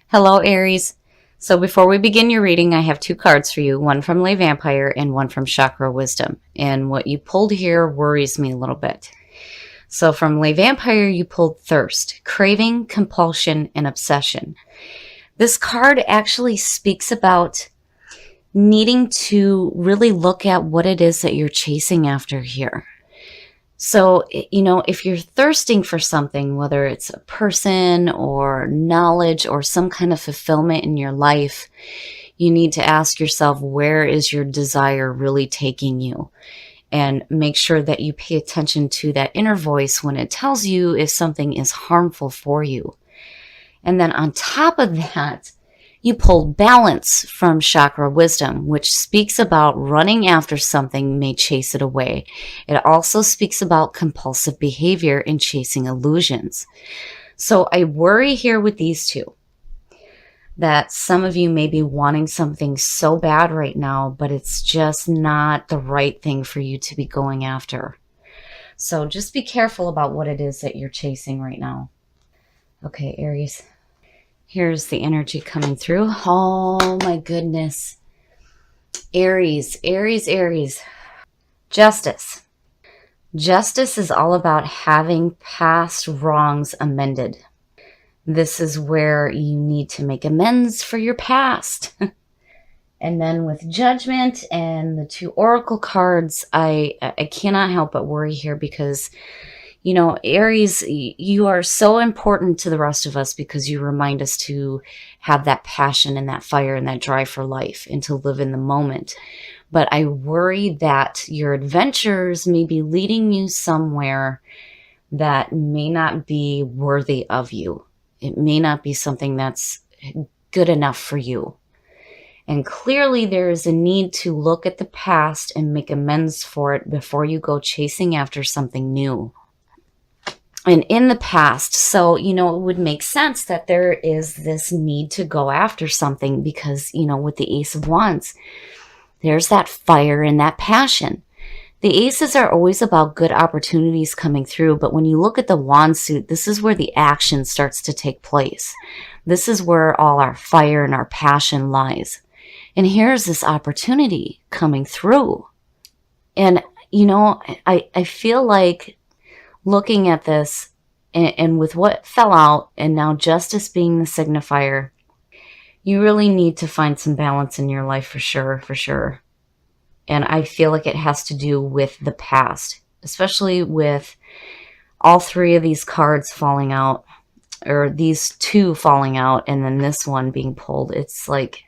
Hello, Aries. So before we begin your reading, I have two cards for you, one from Lay Vampire and one from Chakra Wisdom. And what you pulled here worries me a little bit. So from Lay Vampire, you pulled Thirst, Craving, Compulsion, and Obsession. This card actually speaks about needing to really look at what it is that you're chasing after here. So, if you're thirsting for something, whether it's a person or knowledge or some kind of fulfillment in your life, you need to ask yourself, where is your desire really taking you? And make sure that you pay attention to that inner voice when it tells you if something is harmful for you. And then on top of that, you pulled Balance from Chakra Wisdom, which speaks about running after something may chase it away. It also speaks about compulsive behavior and chasing illusions. So I worry here with these two that some of you may be wanting something so bad right now, but it's just not the right thing for you to be going after. So just be careful about what it is that you're chasing right now. Okay, Aries. Here's the energy coming through. Oh my goodness. Aries, Aries, Aries. Justice. Justice is all about having past wrongs amended. This is where you need to make amends for your past. And then with Judgment and the two Oracle cards, I cannot help but worry here because Aries, you are so important to the rest of us because you remind us to have that passion and that fire and that drive for life and to live in the moment. But I worry that your adventures may be leading you somewhere that may not be worthy of you. It may not be something that's good enough for you. And clearly there is a need to look at the past and make amends for it before you go chasing after something new. And in the past, so, it would make sense that there is this need to go after something because, with the Ace of Wands, there's that fire and that passion. The aces are always about good opportunities coming through, but when you look at the wand suit, this is where the action starts to take place. This is where all our fire and our passion lies. And here's this opportunity coming through. And, I feel like looking at this and with what fell out and now justice being the signifier, you really need to find some balance in your life for sure. And I feel like it has to do with the past, especially with all three of these cards falling out, or these two falling out, and then this one being pulled. It's like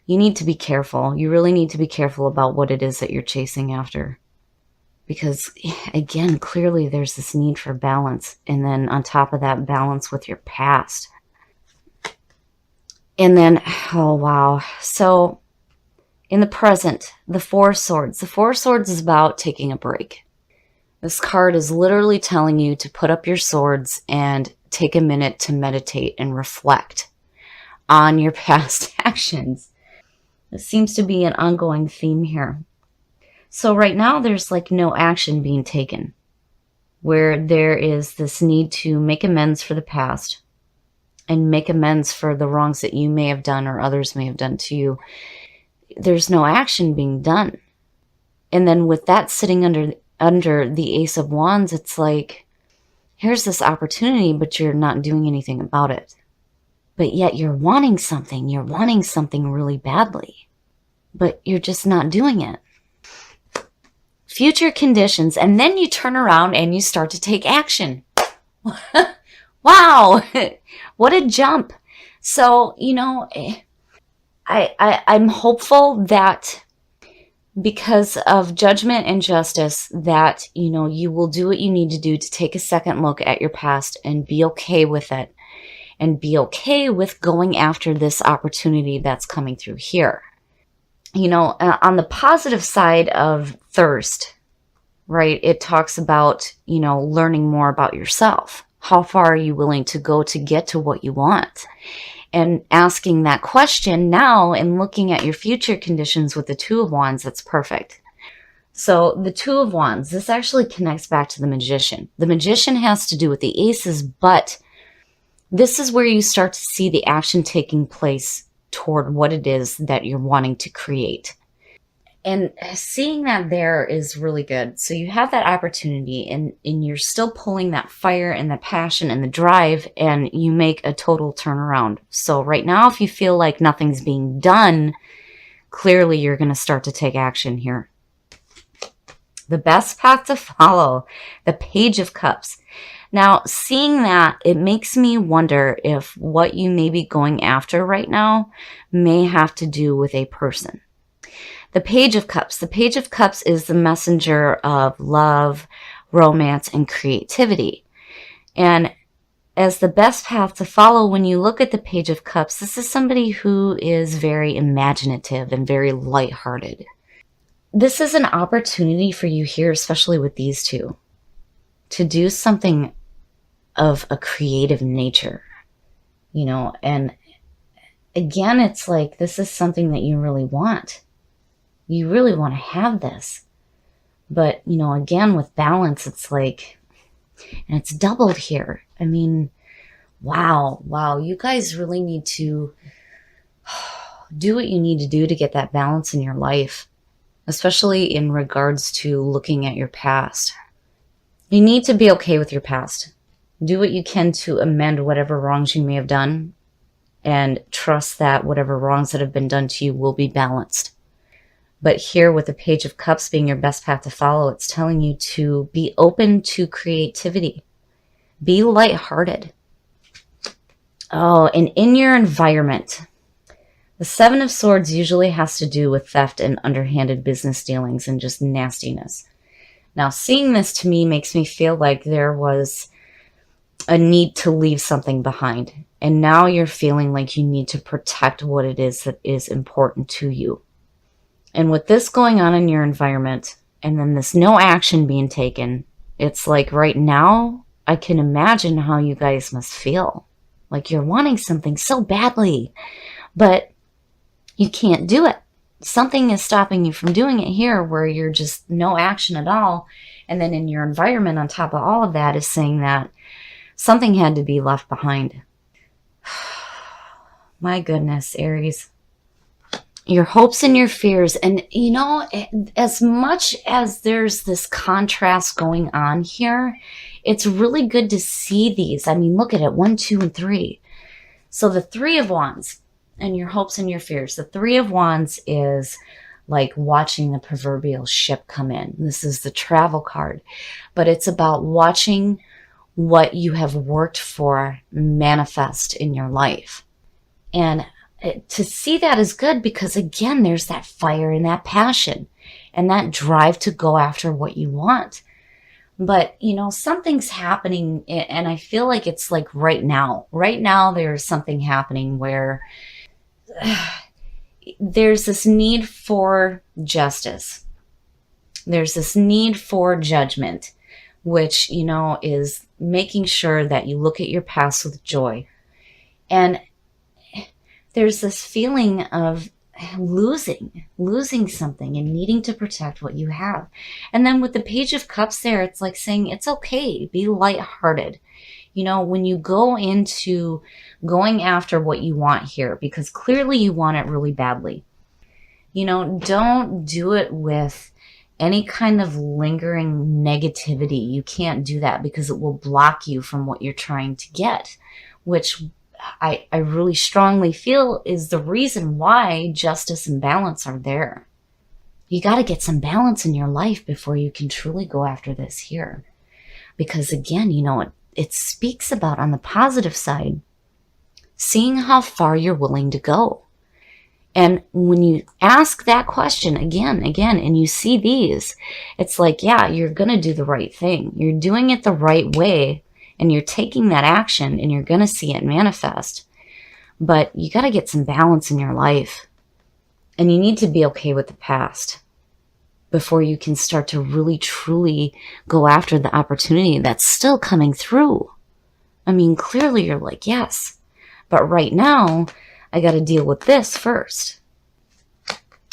you need to be careful. You really need to be careful about what it is that you're chasing after. Because, again, clearly there's this need for balance. And then on top of that, balance with your past. And then, oh, wow. So, in the present, the Four Swords. The Four Swords is about taking a break. This card is literally telling you to put up your swords and take a minute to meditate and reflect on your past actions. This seems to be an ongoing theme here. So right now there's like no action being taken, where there is this need to make amends for the past and make amends for the wrongs that you may have done or others may have done to you. There's no action being done. And then with that sitting under the Ace of Wands, it's like, here's this opportunity, but you're not doing anything about it. But yet you're wanting something really badly, but you're just not doing it. Future conditions, and then you turn around and you start to take action. Wow, what a jump. So, I'm hopeful that because of Judgment and Justice that, you will do what you need to do to take a second look at your past and be okay with it and be okay with going after this opportunity that's coming through here. On the positive side of Thirst, right, it talks about, learning more about yourself. How far are you willing to go to get to what you want? And asking that question now and looking at your future conditions with the Two of Wands, that's perfect. So the Two of Wands, this actually connects back to the Magician. The Magician has to do with the aces, but This is where you start to see the action taking place toward what it is that you're wanting to create. And seeing that there is really good. So you have that opportunity, and you're still pulling that fire and the passion and the drive, and you make a total turnaround. So right now, if you feel like nothing's being done, clearly you're going to start to take action here. The best path to follow, the Page of Cups. Now, seeing that, it makes me wonder if what you may be going after right now may have to do with a person. The Page of Cups. The Page of Cups is the messenger of love, romance, and creativity. And as the best path to follow, when you look at the Page of Cups, this is somebody who is very imaginative and very lighthearted. This is an opportunity for you here, especially with these two, to do something of a creative nature, you know, and again, it's like this is something that you really want. You really want to have this. But, you know, again, with balance, it's like, and it's doubled here. I mean, wow. You guys really need to do what you need to do to get that balance in your life, especially in regards to looking at your past. You need to be okay with your past. Do what you can to amend whatever wrongs you may have done, and trust that whatever wrongs that have been done to you will be balanced. But here with the Page of Cups being your best path to follow, it's telling you to be open to creativity. Be lighthearted. Oh, and in your environment, the Seven of Swords usually has to do with theft and underhanded business dealings and just nastiness. Now, seeing this to me makes me feel like there was a need to leave something behind. And now you're feeling like you need to protect what it is that is important to you. And with this going on in your environment, and then this no action being taken, it's like right now, I can imagine how you guys must feel. Like you're wanting something so badly, but you can't do it. Something is stopping you from doing it here, where you're just no action at all. And then in your environment on top of all of that is saying that something had to be left behind. My goodness, Aries. Your hopes and your fears. And, you know, as much as there's this contrast going on here, it's really good to see these. I mean, look at it. 1, 2, and 3. So the Three of Wands and your hopes and your fears. The Three of Wands is like watching the proverbial ship come in. This is the travel card. But it's about watching what you have worked for manifest in your life. And to see that is good because, again, there's that fire and that passion and that drive to go after what you want. But, you know, something's happening, and I feel like it's like right now. Right now, there's something happening where there's this need for justice. There's this need for judgment, which, you know, is making sure that you look at your past with joy. And there's this feeling of losing something and needing to protect what you have. And then with the Page of Cups there, it's like saying it's okay, be lighthearted. You know, when you go into going after what you want here, because clearly you want it really badly, you know, don't do it with any kind of lingering negativity. You can't do that because it will block you from what you're trying to get, which I really strongly feel is the reason why justice and balance are there. You got to get some balance in your life before you can truly go after this here. Because again, you know, it speaks about, on the positive side, seeing how far you're willing to go. And when you ask that question again, and you see these, it's like, yeah, you're going to do the right thing. You're doing it the right way. And you're taking that action and you're going to see it manifest. But you got to get some balance in your life. And you need to be okay with the past before you can start to really, truly go after the opportunity that's still coming through. I mean, clearly you're like, yes. But right now, I got to deal with this first.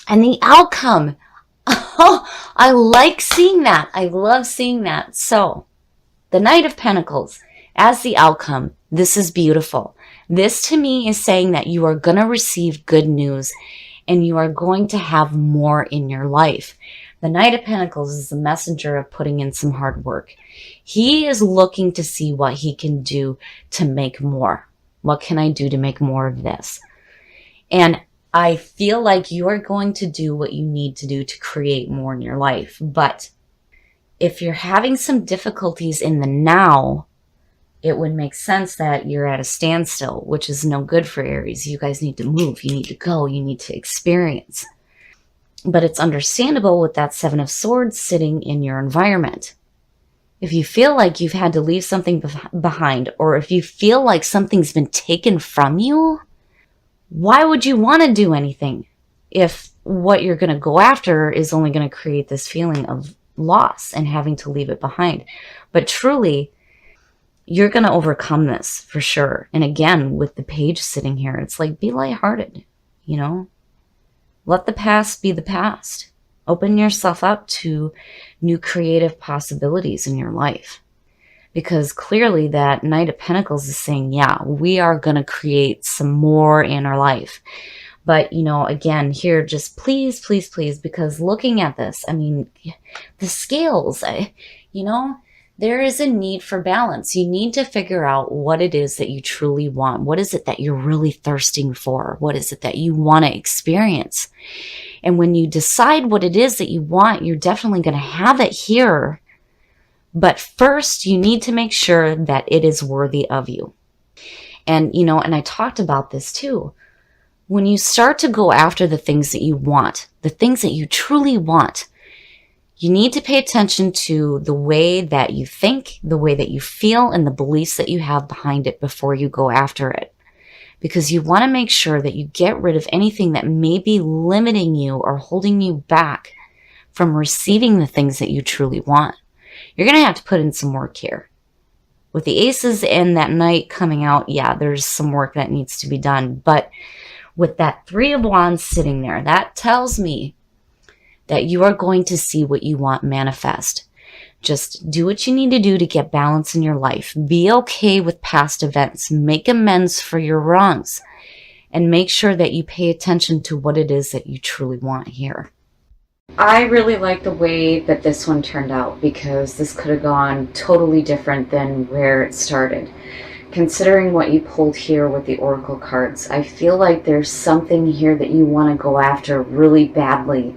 And the outcome. Oh, I like seeing that. I love seeing that. So, the Knight of Pentacles as the outcome. This is beautiful. This to me is saying that you are going to receive good news and you are going to have more in your life. The Knight of Pentacles is the messenger of putting in some hard work. He is looking to see what he can do to make more. What can I do to make more of this? And I feel like you are going to do what you need to do to create more in your life. But if you're having some difficulties in the now, it would make sense that you're at a standstill, which is no good for Aries. You guys need to move. You need to go. You need to experience. But it's understandable with that Seven of Swords sitting in your environment. If you feel like you've had to leave something behind, or if you feel like something's been taken from you, why would you want to do anything if what you're going to go after is only going to create this feeling of loss and having to leave it behind? But truly, you're going to overcome this for sure. And again, with the Page sitting here, it's like, be lighthearted, you know? Let the past be the past. Open yourself up to new creative possibilities in your life. Because clearly that Knight of Pentacles is saying, yeah, we are going to create some more in our life. But, you know, again, here, just please, please, please, because looking at this, I mean, the scales, you know, there is a need for balance. You need to figure out what it is that you truly want. What is it that you're really thirsting for? What is it that you want to experience? And when you decide what it is that you want, you're definitely going to have it here. But first, you need to make sure that it is worthy of you. And, you know, and I talked about this too. When you start to go after the things that you want, the things that you truly want, you need to pay attention to the way that you think, the way that you feel, and the beliefs that you have behind it before you go after it. Because you want to make sure that you get rid of anything that may be limiting you or holding you back from receiving the things that you truly want. You're going to have to put in some work here. With the Aces and that Knight coming out, yeah, there's some work that needs to be done. But with that Three of Wands sitting there, that tells me that you are going to see what you want manifest. Just do what you need to do to get balance in your life. Be okay with past events. Make amends for your wrongs. And make sure that you pay attention to what it is that you truly want here. I really like the way that this one turned out, because this could have gone totally different than where it started. Considering what you pulled here with the Oracle cards, I feel like there's something here that you want to go after really badly.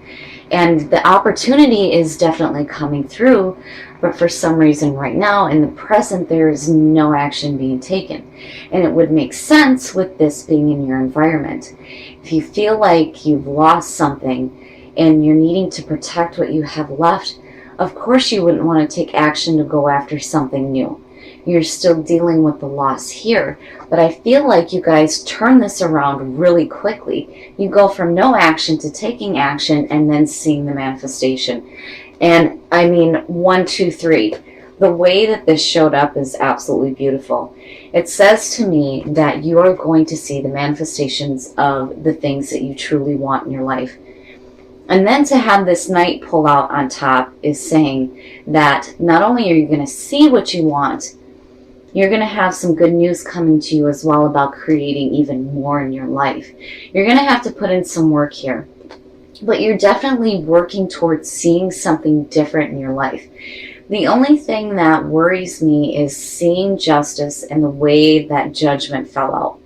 And the opportunity is definitely coming through, but for some reason right now, in the present, there is no action being taken. And it would make sense with this being in your environment. If you feel like you've lost something and you're needing to protect what you have left, of course you wouldn't want to take action to go after something new. You're still dealing with the loss here. But I feel like you guys turn this around really quickly. You go from no action to taking action and then seeing the manifestation. And I mean, 1, 2, 3. The way that this showed up is absolutely beautiful. It says to me that you are going to see the manifestations of the things that you truly want in your life. And then to have this Knight pull out on top is saying that not only are you going to see what you want, you're going to have some good news coming to you as well about creating even more in your life. You're going to have to put in some work here. But you're definitely working towards seeing something different in your life. The only thing that worries me is seeing justice and the way that judgment fell out.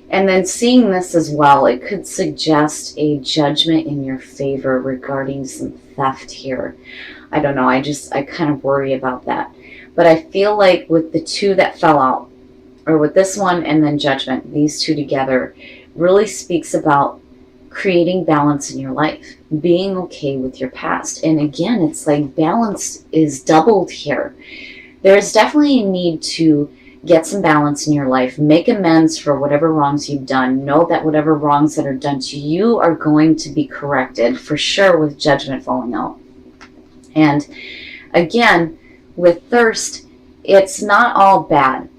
And then seeing this as well, it could suggest a judgment in your favor regarding some theft here. I don't know, I kind of worry about that. But I feel like with the two that fell out, or with this one and then judgment, these two together really speaks about creating balance in your life, being okay with your past. And again, it's like balance is doubled here. There's definitely a need to get some balance in your life, make amends for whatever wrongs you've done. Know that whatever wrongs that are done to you are going to be corrected for sure with judgment falling out. And again, with thirst, it's not all bad,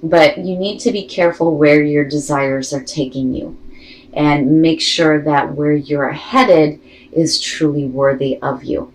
but you need to be careful where your desires are taking you and make sure that where you're headed is truly worthy of you.